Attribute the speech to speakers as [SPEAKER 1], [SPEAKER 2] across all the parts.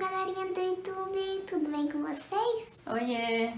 [SPEAKER 1] galerinha do YouTube, tudo bem com vocês?
[SPEAKER 2] Oiê!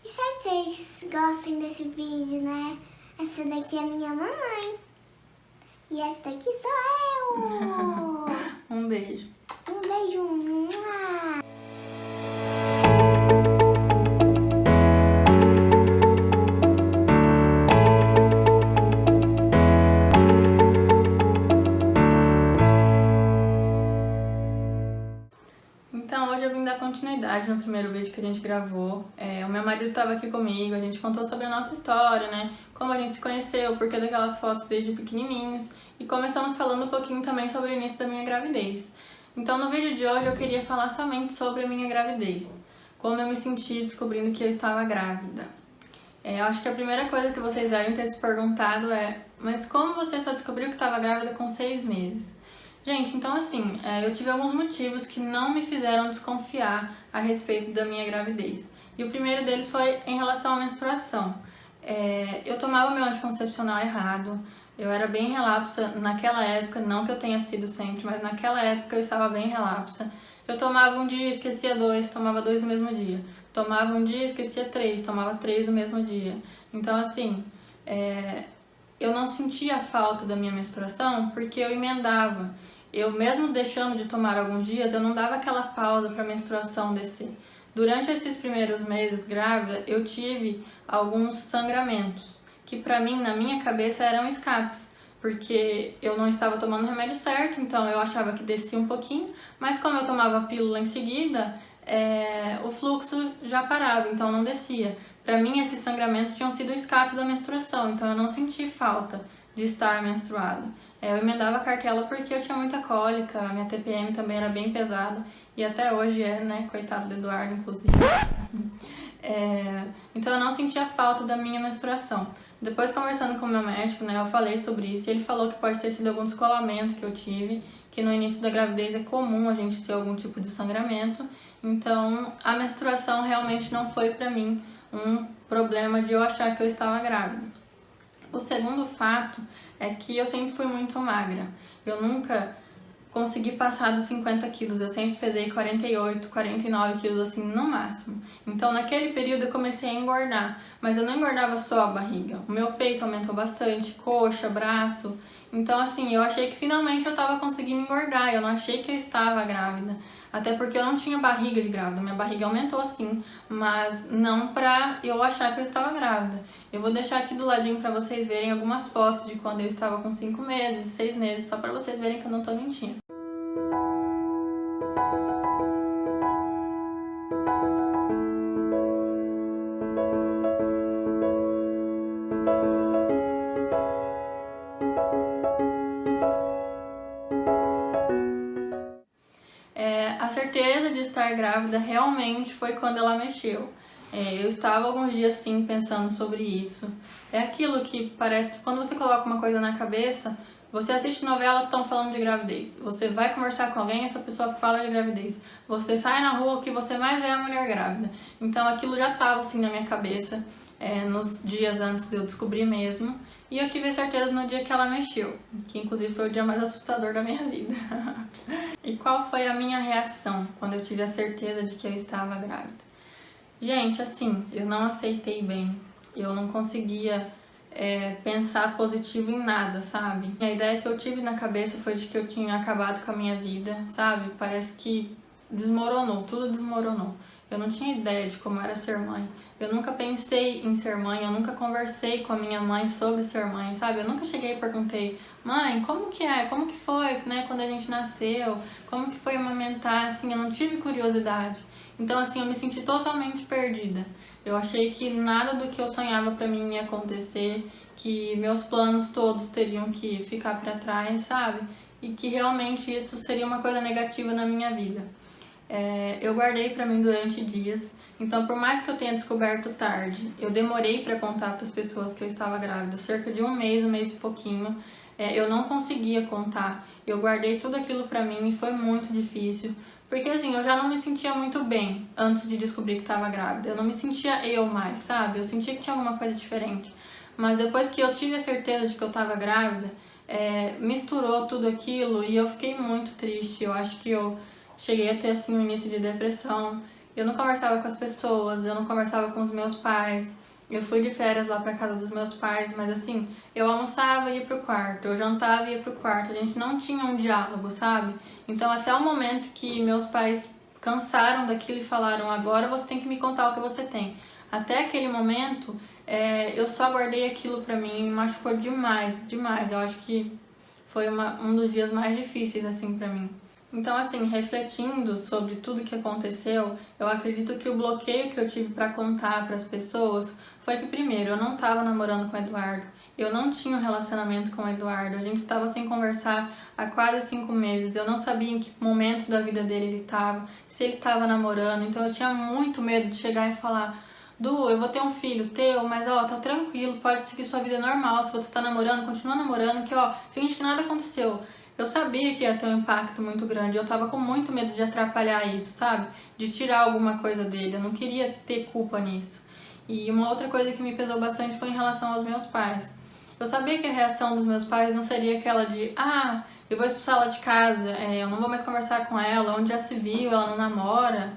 [SPEAKER 1] Espero que vocês gostem desse vídeo, né? Essa daqui é minha mamãe. E essa daqui sou eu!
[SPEAKER 2] Um beijo.
[SPEAKER 1] Um beijo! Mua.
[SPEAKER 2] Então hoje eu vim dar continuidade no primeiro vídeo que a gente gravou. O meu marido estava aqui comigo, a gente contou sobre a nossa história, né? Como a gente se conheceu, o porquê daquelas fotos desde pequenininhos. E começamos falando um pouquinho também sobre o início da minha gravidez. Então no vídeo de hoje eu queria falar somente sobre a minha gravidez. Como eu me senti descobrindo que eu estava grávida. Eu acho que a primeira coisa que vocês devem ter se perguntado é: mas como você só descobriu que estava grávida com 6 meses? Gente, então assim, eu tive alguns motivos que não me fizeram desconfiar a respeito da minha gravidez. E o primeiro deles foi em relação à menstruação. Eu tomava meu anticoncepcional errado, eu era bem relapsa naquela época, não que eu tenha sido sempre, mas naquela época eu estava bem relapsa. Eu tomava um dia, esquecia 2, tomava 2 no mesmo dia. Tomava um dia, esquecia 3, tomava 3 no mesmo dia. Então assim, eu não sentia falta da minha menstruação porque eu emendava. Eu mesmo deixando de tomar alguns dias, eu não dava aquela pausa para a menstruação descer. Durante esses primeiros meses grávida, eu tive alguns sangramentos, que para mim, na minha cabeça, eram escapes, porque eu não estava tomando o remédio certo, então eu achava que descia um pouquinho, mas como eu tomava a pílula em seguida, o fluxo já parava, então não descia. Para mim, esses sangramentos tinham sido escape da menstruação, então eu não senti falta de estar menstruada. Eu emendava a cartela porque eu tinha muita cólica, a minha TPM também era bem pesada, e até hoje né? Coitado do Eduardo, inclusive. Então eu não sentia falta da minha menstruação. Depois, conversando com o meu médico, né, eu falei sobre isso, e ele falou que pode ter sido algum descolamento que eu tive, que no início da gravidez é comum a gente ter algum tipo de sangramento, então a menstruação realmente não foi pra mim um problema de eu achar que eu estava grávida. O segundo fato é que eu sempre fui muito magra. Eu nunca consegui passar dos 50 quilos. Eu sempre pesei 48, 49 quilos assim no máximo. Então naquele período eu comecei a engordar. Mas eu não engordava só a barriga. O meu peito aumentou bastante, coxa, braço. Então assim, eu achei que finalmente eu estava conseguindo engordar. Eu não achei que eu estava grávida. Até porque eu não tinha barriga de grávida, minha barriga aumentou sim, mas não pra eu achar que eu estava grávida. Eu vou deixar aqui do ladinho pra vocês verem algumas fotos de quando eu estava com 5 meses, 6 meses, só pra vocês verem que eu não tô mentindo. A certeza de estar grávida realmente foi quando ela mexeu. Eu estava alguns dias sim pensando sobre isso. É aquilo que parece que quando você coloca uma coisa na cabeça, você assiste novela, estão falando de gravidez. Você vai conversar com alguém, essa pessoa fala de gravidez. Você sai na rua, o que você mais vê é a mulher grávida. Então aquilo já estava assim na minha cabeça, nos dias antes de eu descobrir mesmo. E eu tive certeza no dia que ela mexeu, que inclusive foi o dia mais assustador da minha vida. E qual foi a minha reação quando eu tive a certeza de que eu estava grávida? Gente, assim, eu não aceitei bem, eu não conseguia pensar positivo em nada, sabe? A ideia que eu tive na cabeça foi de que eu tinha acabado com a minha vida, sabe? Parece que desmoronou, tudo desmoronou. Eu não tinha ideia de como era ser mãe. Eu nunca pensei em ser mãe, eu nunca conversei com a minha mãe sobre ser mãe, sabe? Eu nunca cheguei e perguntei: mãe, como que é? Como que foi, né, quando a gente nasceu? Como que foi amamentar? Assim, eu não tive curiosidade. Então, assim, eu me senti totalmente perdida. Eu achei que nada do que eu sonhava pra mim ia acontecer, que meus planos todos teriam que ficar pra trás, sabe? E que realmente isso seria uma coisa negativa na minha vida. Eu guardei pra mim durante dias, então por mais que eu tenha descoberto tarde, eu demorei pra contar para as pessoas que eu estava grávida, cerca de um mês e pouquinho, eu não conseguia contar, eu guardei tudo aquilo pra mim e foi muito difícil, porque assim, eu já não me sentia muito bem antes de descobrir que estava grávida, eu não me sentia eu mais, sabe? Eu sentia que tinha alguma coisa diferente, mas depois que eu tive a certeza de que eu estava grávida, misturou tudo aquilo e eu fiquei muito triste, eu acho que eu cheguei a ter assim um início de depressão. Eu não conversava com as pessoas, eu não conversava com os meus pais. Eu fui de férias lá pra casa dos meus pais, mas assim, eu almoçava e ia pro quarto, eu jantava e ia pro quarto. A gente não tinha um diálogo, sabe? Então até o momento que meus pais cansaram daquilo e falaram, agora você tem que me contar o que você tem. Até aquele momento, eu só guardei aquilo pra mim e me machucou demais, demais. Eu acho que foi um dos dias mais difíceis, assim, pra mim. Então, assim, refletindo sobre tudo que aconteceu, eu acredito que o bloqueio que eu tive pra contar pras pessoas foi que, primeiro, eu não tava namorando com o Eduardo, eu não tinha um relacionamento com o Eduardo, a gente estava sem conversar há quase 5 meses, eu não sabia em que momento da vida dele ele estava, se ele estava namorando, então eu tinha muito medo de chegar e falar, Du, eu vou ter um filho teu, mas ó, tá tranquilo, pode seguir sua vida normal, se você tá namorando, continua namorando, que ó, finge que nada aconteceu. Eu sabia que ia ter um impacto muito grande, eu tava com muito medo de atrapalhar isso, sabe? De tirar alguma coisa dele, eu não queria ter culpa nisso. E uma outra coisa que me pesou bastante foi em relação aos meus pais. Eu sabia que a reação dos meus pais não seria aquela de, eu vou expulsar ela de casa, eu não vou mais conversar com ela, onde já se viu, ela não namora.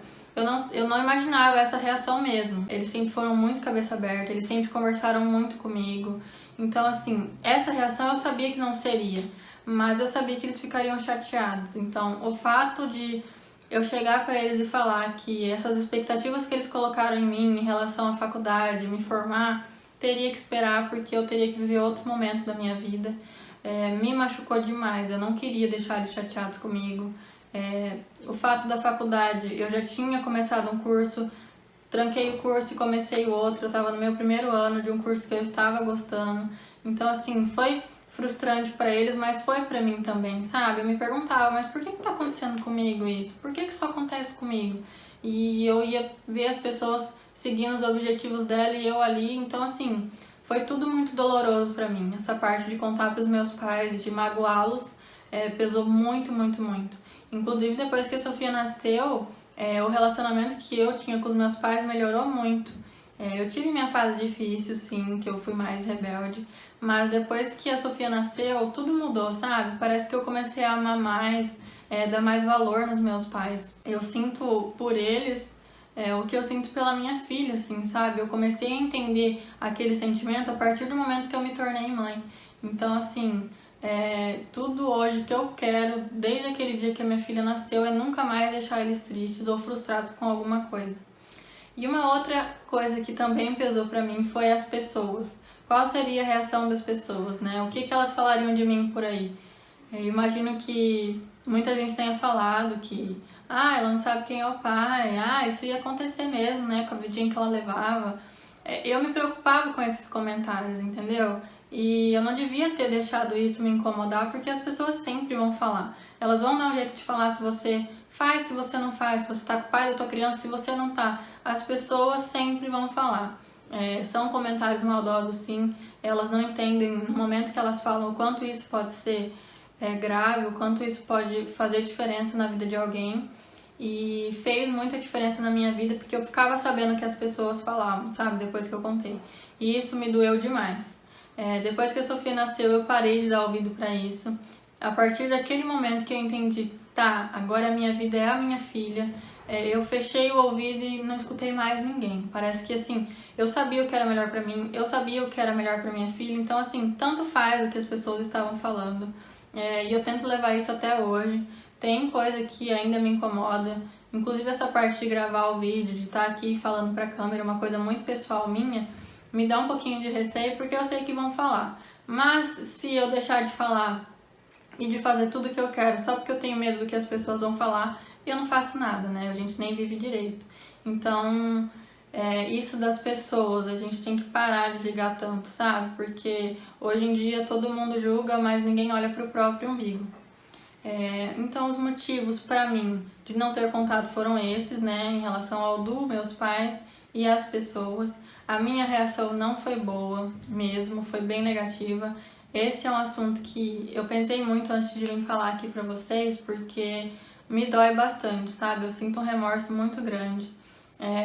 [SPEAKER 2] Eu não imaginava essa reação mesmo. Eles sempre foram muito cabeça aberta, eles sempre conversaram muito comigo. Então, assim, essa reação eu sabia que não seria, mas eu sabia que eles ficariam chateados. Então, o fato de eu chegar para eles e falar que essas expectativas que eles colocaram em mim em relação à faculdade, me formar, teria que esperar porque eu teria que viver outro momento da minha vida, me machucou demais. Eu não queria deixar eles chateados comigo. O fato da faculdade, eu já tinha começado um curso, tranquei o curso e comecei o outro, eu estava no meu primeiro ano de um curso que eu estava gostando, então assim, foi frustrante para eles, mas foi para mim também, sabe? Eu me perguntava, mas por que tá acontecendo comigo isso? Por que isso acontece comigo? E eu ia ver as pessoas seguindo os objetivos dela e eu ali, então assim, foi tudo muito doloroso para mim, essa parte de contar para os meus pais, de magoá-los, pesou muito, muito, muito. Inclusive, depois que a Sofia nasceu, o relacionamento que eu tinha com os meus pais melhorou muito. Eu tive minha fase difícil, sim, que eu fui mais rebelde, mas depois que a Sofia nasceu, tudo mudou, sabe? Parece que eu comecei a amar mais, dar mais valor nos meus pais. Eu sinto por eles o que eu sinto pela minha filha, assim, sabe? Eu comecei a entender aquele sentimento a partir do momento que eu me tornei mãe. Então, assim, tudo hoje que eu quero, desde aquele dia que a minha filha nasceu, é nunca mais deixar eles tristes ou frustrados com alguma coisa. E uma outra coisa que também pesou pra mim foi as pessoas. Qual seria a reação das pessoas, né? O que elas falariam de mim por aí? Eu imagino que muita gente tenha falado que ela não sabe quem é o pai, isso ia acontecer mesmo, né, com a vidinha que ela levava. Eu me preocupava com esses comentários, entendeu? E eu não devia ter deixado isso me incomodar, porque as pessoas sempre vão falar. Elas vão dar um jeito de falar se você faz, se você não faz, se você tá com o pai da tua criança, se você não tá. As pessoas sempre vão falar. São comentários maldosos, sim. Elas não entendem no momento que elas falam o quanto isso pode ser grave, o quanto isso pode fazer diferença na vida de alguém. E fez muita diferença na minha vida, porque eu ficava sabendo que as pessoas falavam, sabe, depois que eu contei. E isso me doeu demais. Depois que a Sofia nasceu, eu parei de dar ouvido pra isso. A partir daquele momento que eu entendi, agora a minha vida é a minha filha, eu fechei o ouvido e não escutei mais ninguém. Parece que assim, eu sabia o que era melhor pra mim, eu sabia o que era melhor pra minha filha, então assim, tanto faz o que as pessoas estavam falando. E eu tento levar isso até hoje. Tem coisa que ainda me incomoda, inclusive essa parte de gravar o vídeo, de estar aqui falando pra câmera, uma coisa muito pessoal minha, me dá um pouquinho de receio porque eu sei que vão falar. Mas se eu deixar de falar e de fazer tudo o que eu quero só porque eu tenho medo do que as pessoas vão falar, eu não faço nada, né? A gente nem vive direito. Então, isso das pessoas, a gente tem que parar de ligar tanto, sabe? Porque hoje em dia todo mundo julga, mas ninguém olha pro próprio umbigo. Então, os motivos pra mim de não ter contato foram esses, né? Em relação ao meus pais e as pessoas. A minha reação não foi boa mesmo, foi bem negativa. Esse é um assunto que eu pensei muito antes de vir falar aqui pra vocês, porque me dói bastante, sabe? Eu sinto um remorso muito grande.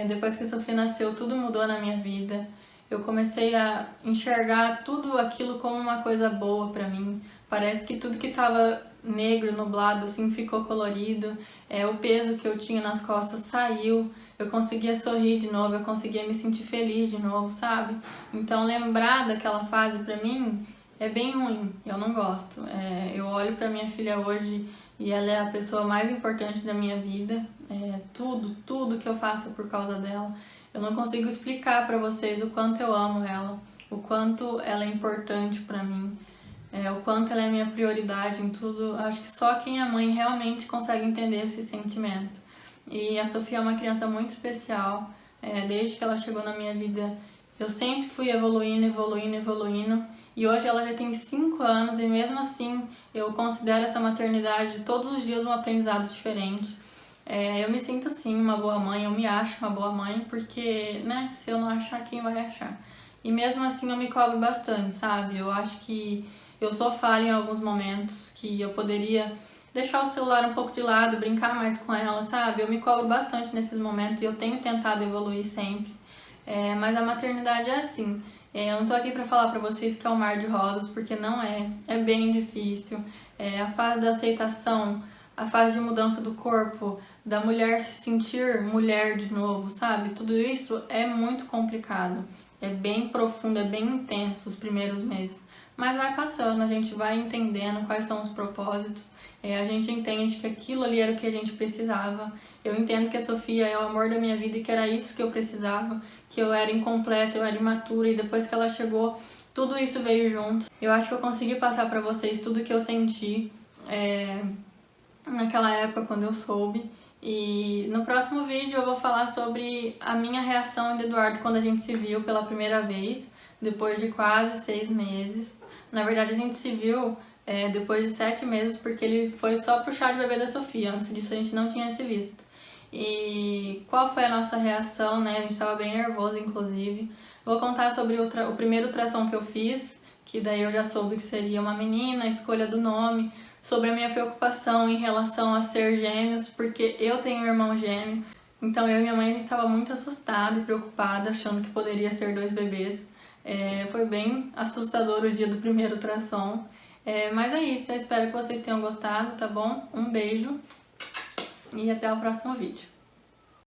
[SPEAKER 2] Depois que a Sofia nasceu, tudo mudou na minha vida. Eu comecei a enxergar tudo aquilo como uma coisa boa pra mim. Parece que tudo que estava negro, nublado, assim, ficou colorido. O peso que eu tinha nas costas saiu. Eu conseguia sorrir de novo, eu conseguia me sentir feliz de novo, sabe? Então lembrar daquela fase pra mim é bem ruim, eu não gosto. Eu olho pra minha filha hoje e ela é a pessoa mais importante da minha vida. Tudo que eu faço é por causa dela. Eu não consigo explicar pra vocês o quanto eu amo ela, o quanto ela é importante pra mim, o quanto ela é minha prioridade em tudo. Acho que só quem é mãe realmente consegue entender esse sentimento. E a Sofia é uma criança muito especial. Desde que ela chegou na minha vida, eu sempre fui evoluindo. E hoje ela já tem 5 anos e mesmo assim eu considero essa maternidade todos os dias um aprendizado diferente. Eu me sinto sim uma boa mãe, eu me acho uma boa mãe, porque, né, se eu não achar, quem vai achar? E mesmo assim eu me cobro bastante, sabe? Eu acho que eu sou falha em alguns momentos, que eu poderia deixar o celular um pouco de lado, brincar mais com ela, sabe? Eu me cobro bastante nesses momentos e eu tenho tentado evoluir sempre. Mas a maternidade é assim. Eu não tô aqui pra falar pra vocês que é um mar de rosas, porque não é. É bem difícil. A fase da aceitação, a fase de mudança do corpo, da mulher se sentir mulher de novo, sabe? Tudo isso é muito complicado. É bem profundo, é bem intenso os primeiros meses. Mas vai passando, a gente vai entendendo quais são os propósitos. A gente entende que aquilo ali era o que a gente precisava. Eu entendo que a Sofia é o amor da minha vida e que era isso que eu precisava, que eu era incompleta, eu era imatura e depois que ela chegou, tudo isso veio junto. Eu acho que eu consegui passar pra vocês tudo que eu senti naquela época quando eu soube. E no próximo vídeo eu vou falar sobre a minha reação de Eduardo quando a gente se viu pela primeira vez, depois de quase 6 meses. Na verdade a gente se viu depois de 7 meses, porque ele foi só pro chá de bebê da Sofia. Antes disso a gente não tinha se visto. E qual foi a nossa reação, né? A gente estava bem nervoso, inclusive. Vou contar sobre o primeiro ultrassom que eu fiz, que daí eu já soube que seria uma menina, a escolha do nome, sobre a minha preocupação em relação a ser gêmeos, porque eu tenho um irmão gêmeo. Então eu e minha mãe a gente estava muito assustada e preocupada, achando que poderia ser 2 bebês. Foi bem assustador o dia do primeiro ultrassom. Mas é isso, eu espero que vocês tenham gostado, tá bom? Um beijo e até o próximo vídeo.